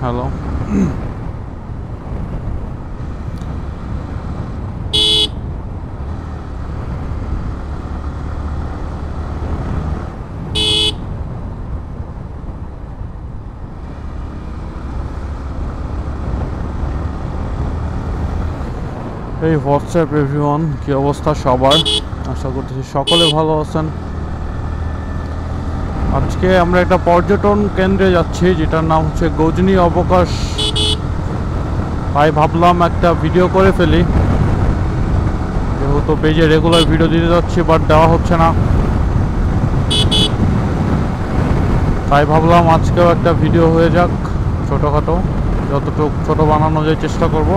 Hello. এই WhatsApp everyone, কি অবস্থা সবার? আশা করতেছি সকলে ভালো আছেন। আজকে আমরা একটা পর্যটন কেন্দ্রে যাচ্ছি যেটার নাম হচ্ছে গজনী অবকাশ। তাই ভাবলাম একটা ভিডিও করে ফেলি, যেহেতু পেজে রেগুলার ভিডিও দিতে যাচ্ছি বাট দেওয়া হচ্ছে না, তাই ভাবলাম আজকেও একটা ভিডিও হয়ে যাক। ছোটোখাটো, যতটুকু ছোটো বানানো যায় চেষ্টা করব।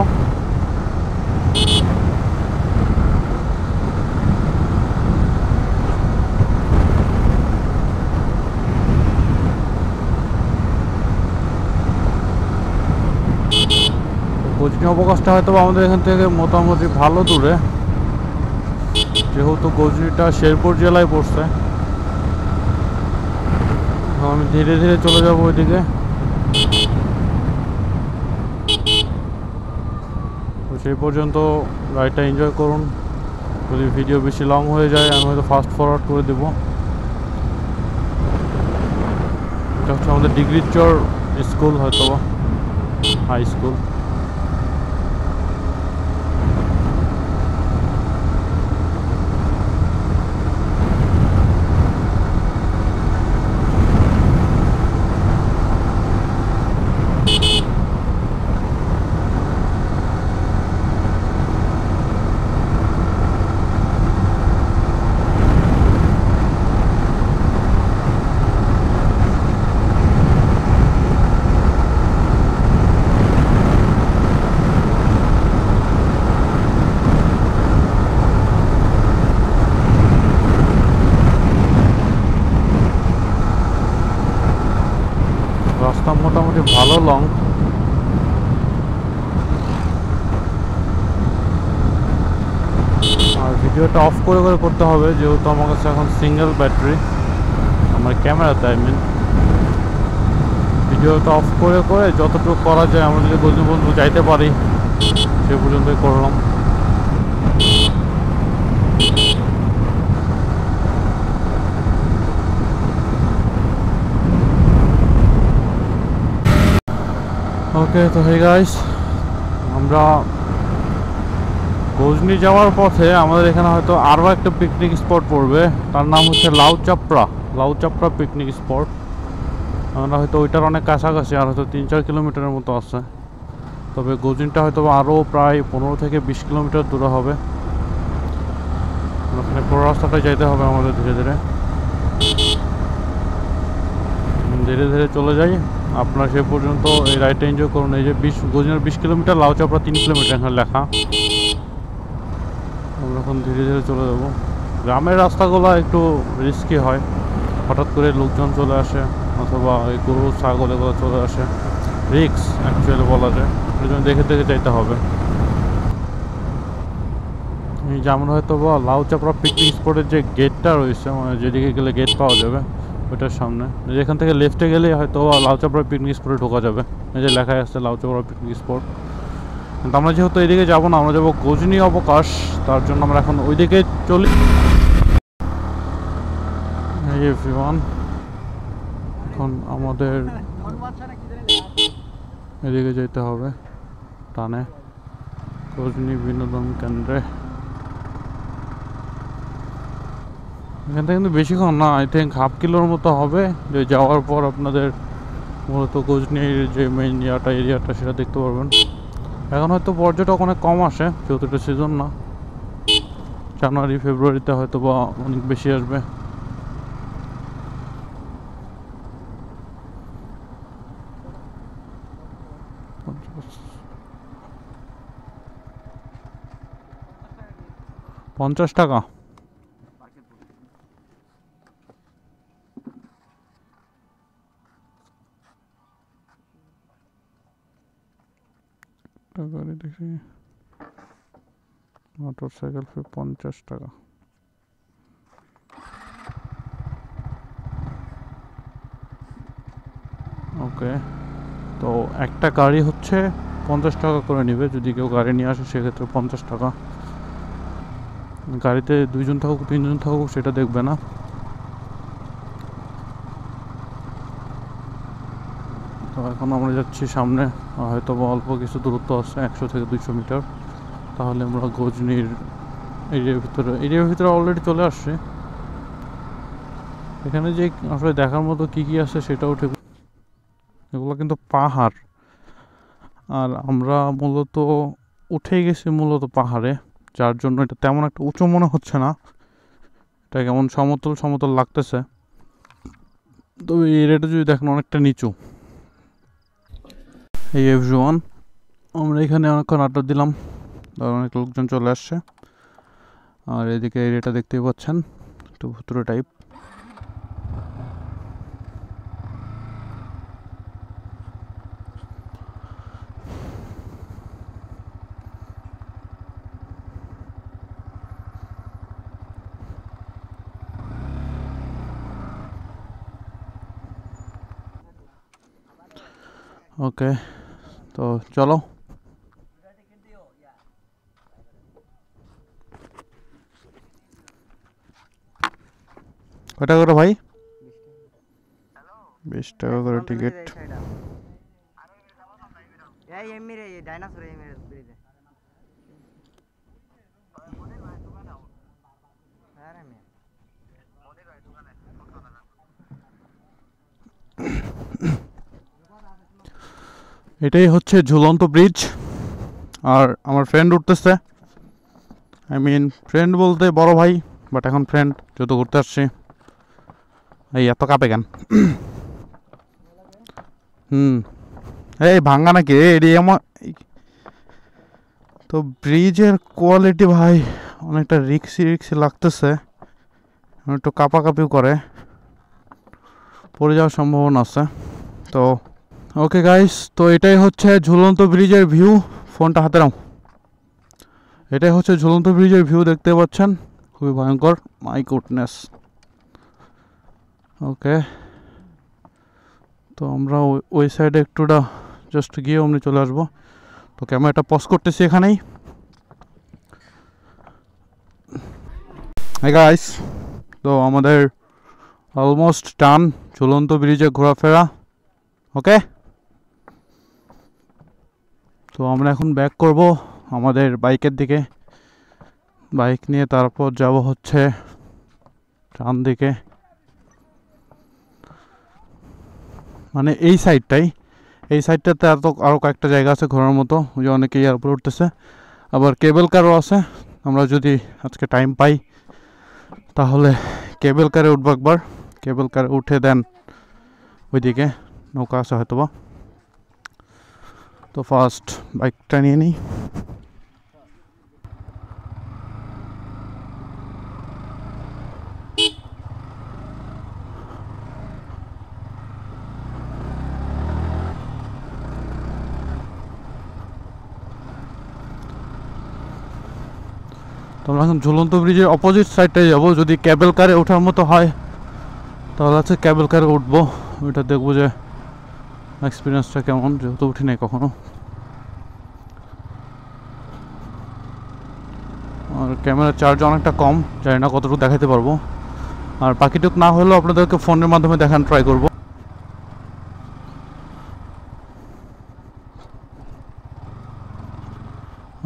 গজনী অবকাশটা হয়তো আমাদের এখান থেকে মোটামুটি ভালো দূরে, যেহেতু গজনীটা শেরপুর জেলায় পড়ছে। আমি ধীরে ধীরে চলে যাব ওইদিকে। তো সেই পর্যন্ত রাইডটা এনজয় করুন। যদি ভিডিও বেশি লং হয়ে যায় আমি হয়তো ফাস্ট ফরওয়ার্ড করে দেবো। এটা হচ্ছে আমাদের ডিগ্রির চর স্কুল, হয়তো হাই স্কুল। রাস্তা মোটামুটি ভালো লং। আর ভিডিওটা অফ করে করে করতে হবে, যেহেতু আমার কাছে এখন সিঙ্গেল ব্যাটারি আমার ক্যামেরাতে। আই মিন ভিডিওটা অফ করে করে যতটুকু করা যায়, আমরা যদি গজনী পর্যন্ত যাইতে পারি সে পর্যন্তই করলাম। ওকে, তো হে গাইস, আমরা গজনী যাওয়ার পথে আমাদের এখানে হয়তো আরও একটা পিকনিক স্পট পড়বে। তার নাম হচ্ছে লাউচাপড়া পিকনিক স্পট। আমরা হয়তো ওইটার অনেক কাছাকাছি, আর হয়তো 3-4 কিলোমিটারের মতো আছে। তবে গজনীটা হয়তো আরও প্রায় 15 থেকে 20 কিলোমিটার দূরে হবে। ওখানে পুরো রাস্তাটাই যাইতে হবে আমাদের ধীরে ধীরে ধীরে ধীরে চলে যাই। আপনারা সে পর্যন্ত এই রাইডটা এনজয় করুন। এই যে গজনীর 20 কিলোমিটার, লাউচাপড়া 3 কিলোমিটার এখানে লেখা। আমরা এখন ধীরে ধীরে চলে যাবো। গ্রামের রাস্তাগুলো একটু রিস্কি হয়, হঠাৎ করে লোকজন চলে আসে অথবা এই গরু ছাগল এগুলো চলে আসে। রিক্স অ্যাকচুয়ালি বলা যায়, ওই জন্য দেখে দেখে যাইতে হবে। যেমন হয়তো বা লাউচাপড়া পিকনিক স্পটের যে গেটটা রয়েছে, মানে যেদিকে গেলে গেট পাওয়া যাবে ওইটার সামনে, যেখান থেকে লেফটে গেলে হয়তো লাউচাপড়া পিকনিক স্পটে ঢোকা যাবে। এই যে লেখা আছে লাউচাপড়া পিকনিক স্পট। কিন্তু আমরা যেহেতু এইদিকে যাবো না, আমরা যাবো গজনী অবকাশ, তার জন্য আমরা এখন ওইদিকে চলি। এভরিওয়ান, এখন আমাদের এদিকে যেতে হবে টানে গজনী বিনোদন কেন্দ্রে। এখান থেকে কিন্তু বেশিক্ষণ না, আই থিঙ্ক হাফ কিলোর মতো হবে। যে যাওয়ার পর আপনাদের মূলত গজনীর যে মেইন এরিয়াটা সেটা দেখতে পারবেন। এখন হয়তো পর্যটক অনেক কম আসে, যেহেতু এটা সিজন না। জানুয়ারি ফেব্রুয়ারিতে হয়তো বা অনেক বেশি আসবে। $50 গাড়ি দেখি, মোটর সাইকেল ফি $50। ওকে, তো একটা গাড়ি হচ্ছে 50 টাকা করে নেবে, যদি কেউ গাড়ি নিয়ে আসে সেক্ষেত্রে 50 টাকা। গাড়িতে 2 জন থাকুক 3 জন থাকুক সেটা দেখবে না। তো এখন আমরা যাচ্ছি সামনে, হয়তো অল্প কিছু দূরত্ব আছে 100 থেকে 200 মিটার, তাহলে আমরা গজনির এরিয়ার ভিতরে অলরেডি চলে আসছে। এখানে যে আসলে দেখার মতো কী কী আছে সেটাও ঠিক, এগুলো কিন্তু পাহাড়, আর আমরা মূলত উঠে গেছি মূলত পাহাড়ে, যার জন্য এটা তেমন একটা উঁচু মনে হচ্ছে না, এটা কেমন সমতল সমতল লাগতেছে। তো এই এরিয়াটা যদি দেখেন অনেকটা নিচু। এই এভরিওয়ান, আমরা এখানে অনেকক্ষণ আড্ডা দিলাম, অনেক লোকজন চলে আসছে। আর এদিকে এরিয়াটা দেখতেই পাচ্ছেন একটু ভুতুরে টাইপ। ওকে, তো চলো। কয়টা করে ভাই? 20 টাকা করে টিকিট। এটাই হচ্ছে ঝুলন্ত ব্রিজ, আর আমার ফ্রেন্ড উঠতেছে, আই মিন ফ্রেন্ড বলতে বড় ভাই, বাট এখন ফ্রেন্ড যেহেতু ঘুরতে আসছি। এই এত কাঁপে কেন? এই ভাঙ্গা নাকি এটি আমার। তো ব্রিজের কোয়ালিটি ভাই অনেকটা রিক্সি রিক্সি লাগতেছে, একটু কাঁপাকাঁপিও করে, পড়ে যাওয়ার সম্ভাবনা আছে। তো ওকে গাইস, তো এটাই হচ্ছে ঝুলন্ত ব্রিজের ভিউ। ফোনটা হাতে নাও। এটাই হচ্ছে ঝুলন্ত ব্রিজের ভিউ, দেখতে পাচ্ছেন, খুবই ভয়ঙ্কর। My goodness. ওকে, তো আমরা ওই সাইডে একটুটা জাস্ট গিয়ে অমনি চলে আসবো। তো ক্যামেরাটা পজ করতেছি এখানেই। হাই গাইস, তো আমাদের অলমোস্ট ডান ঝুলন্ত ব্রিজে ঘোরাফেরা। ওকে, তো আমরা এখন ব্যাক করব আমাদের বাইকের দিকে। বাইক নিয়ে তারপর যাব হচ্ছে ডান দিকে, মানে এই সাইডটাতে আরও কয়েকটা জায়গা আছে ঘোরার মতো, ওই যে অনেকে ইয়ার উপরে উঠতেছে, আবার কেবল কারও আছে। আমরা যদি আজকে টাইম পাই তাহলে কেবল কারে উঠবো একবার, কেবল কারে উঠে দেন ওইদিকে নৌকা আছে হয়তোবা। তো ফার্স্ট বাইকটা নিয়ে নিই। তো আমরা এখন ঝুলন্ত ব্রিজের অপোজিট সাইডটায় যাবো, যদি কেবল কারে ওঠার মতো হয় তাহলে আছে কেবল কারে উঠবো, ওইটা দেখবো যে এক্সপিরিয়েন্সটা কেমন, যেহেতু উঠি নাই কখনো। আর ক্যামেরার চার্জ অনেকটা কম, জানি না কতটুকু দেখাতে পারবো, আর বাকিটুকু না হলেও আপনাদেরকে ফোনের মাধ্যমে দেখান ট্রাই করব।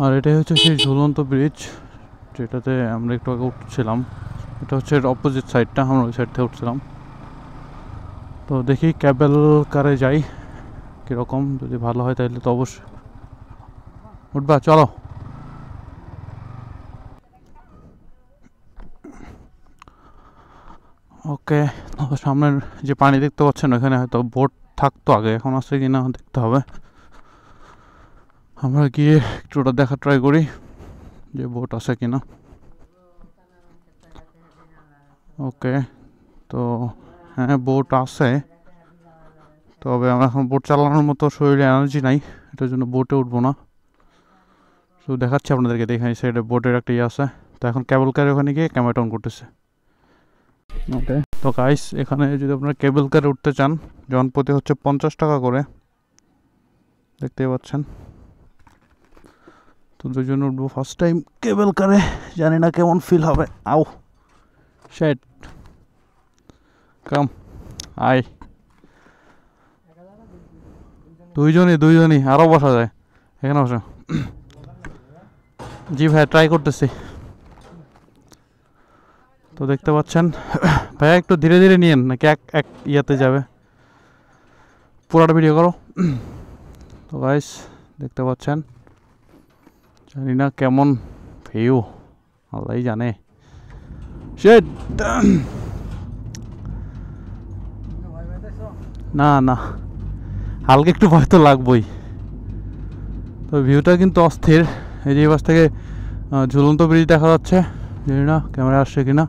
আর এটাই হচ্ছে সেই ঝুলন্ত ব্রিজ যেটাতে আমরা একটু আগে উঠছিলাম। এটা হচ্ছে অপোজিট সাইডটা, আমরা ওই সাইড থেকে উঠছিলাম। তো দেখি কেবল কারে যাই কীরকম, যদি ভালো হয় তাহলে তো অবশ্যই উঠবা, চলো। ওকে, সামনের যে পানি দেখতে পাচ্ছেন ওখানে হয়তো বোট থাকতো আগে, এখন আছে কি না দেখতে হবে। আমরা গিয়ে একটু ওটা দেখা ট্রাই করি যে বোট আছে কিনা। ওকে, তো হ্যাঁ বোট আছে, তবে আমরা এখন বোট চালানোর মতো শরীরে এনার্জি নাই, এটার জন্য বোটে উঠবো না। তো দেখাচ্ছি আপনাদেরকে, দেখেন এই সাইডে বোটের একটা ইয়ে আছে। তো এখন কেবল কারে ওখানে গিয়ে ক্যামেরাটা অন করতেছে। ওকে, তো গাইস এখানে যদি আপনারা কেবল কারে উঠতে চান জনপ্রতি হচ্ছে 50 টাকা করে। দেখতেই পাচ্ছেন। তো দুজন উঠবো ফার্স্ট টাইম কেবল কারে, জানি না কেমন ফিল হবে। আও শেট, কাম আই। দুইজনই আরও বসা যায়, এখানে বসা। জি ভাই ট্রাই করতেছি। তো দেখতে পাচ্ছেন ভাইয়া একটু ধীরে ধীরে নিয়েন, নাকি এক এক ইয়াতে যাবে? পুরাটা ভিডিও করো। তো গাইস দেখতে পাচ্ছেন, জানি না কেমন ভিউ, আল্লাহই জানে। শেট, না না হালকা একটু ভয় তো লাগবেই। তো ভিউটা কিন্তু অস্থির। এই যে পাশ থেকে ঝুলন্ত ব্রিজ দেখা যাচ্ছে, জানি না ক্যামেরা আসছে কিনা।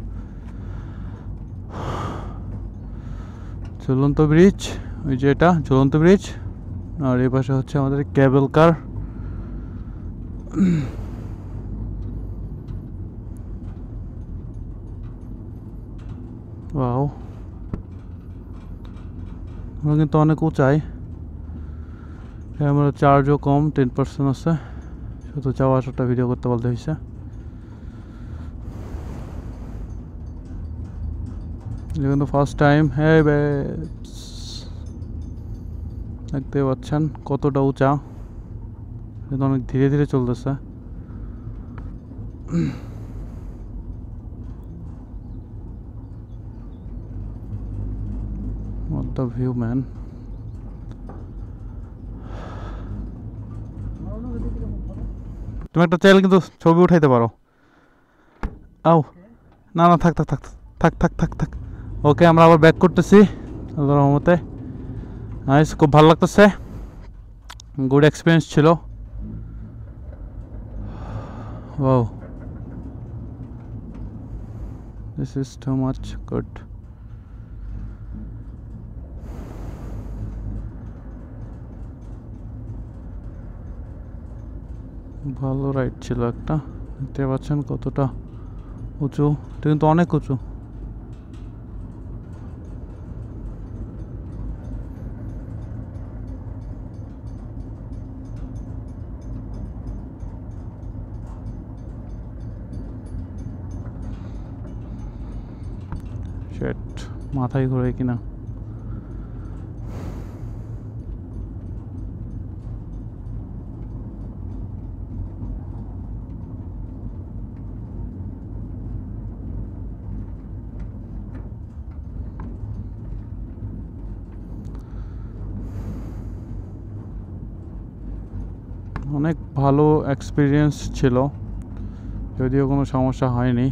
ঝুলন্ত ব্রিজ, ওই যে এটা ঝুলন্ত ব্রিজ, আর এই পাশে হচ্ছে আমাদের কেবল কার। ওয়াও, কিন্তু অনেক উঁচাই। ক্যামেরা চার্জও কম, 10% আছে, শুধু যাওয়া আসাটা ভিডিও করতে বলতে হয়েছে। কিন্তু ফার্স্ট টাইম। হ্যাঁ দেখতে পাচ্ছেন কতটা উঁচা, কিন্তু অনেক ধীরে ধীরে চলতেছে। What the view, man. তুমি একটা চাইলে কিন্তু ছবি উঠাইতে পারো। আও না না, থাক থাক থাক থাক থাক থাক থাক। ওকে, আমরা আবার ব্যাক করতেছি আল্লাহর রহমতে। নাইস, খুব ভালো লাগতেছে, গুড এক্সপিরিয়েন্স ছিল। Wow, this is too much good. ভালো রাইড ছিল একটা। দেখতে পাচ্ছেন কতটা উঁচু, এটা কিন্তু অনেক উঁচু। শেট, মাথায় ঘুরে কিনা। অনেক ভালো এক্সপিরিয়েন্স ছিল, যদিও কোনো সমস্যা হয়নি।